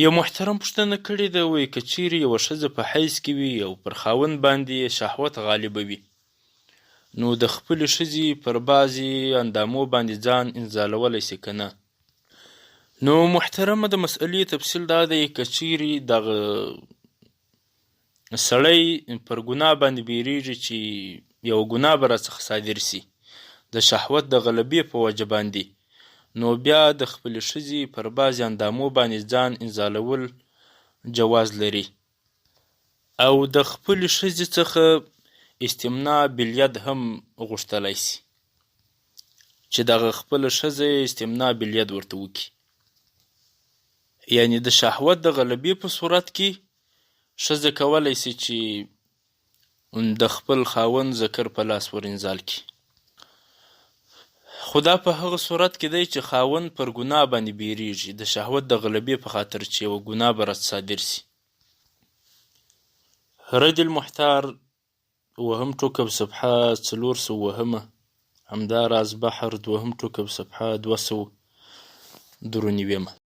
یو محترم پوښتنه کړې ده، وایي که چیرې یوه ښځه په حیض کې وي او پر خاوند باندې یې شهوت غالبه وي، نو د خپلې ښځې پر بعضې اندامو باندې ځان انزالولی شي که نه؟ نو محترمه، د مسئلې تفصیل دا دی که چیرې دغه سړی پر ګناه باندې بیریږي چې یو ګناه به راڅخه صادر سي د شهوت د غلبې په وجه باندې، نو بیا د خپلې ښځې پر بعضې اندامو باندې ځان انزالول جواز لري، او د خپلې ښځې څخه استمناء بالید هم غوښتلی سي چې دغه خپله ښځه یې استمناء بالید ورته وکړي. یعنې د شهوت د غلبې په صورت کې ښځه کولی سي چې د خپل خاوند ذکر په لاس ور انزال کړي، خو دا په هغه صورت کې دی چې خاوند پر ګناه باندې بیریږي د شهوت د غلبې په خاطر چې یوه ګناه به راڅ صادر سي. رد المحتار وهم ټوکب صفحه 402، همداراز بحر دوهم ټوکب صفحه 293.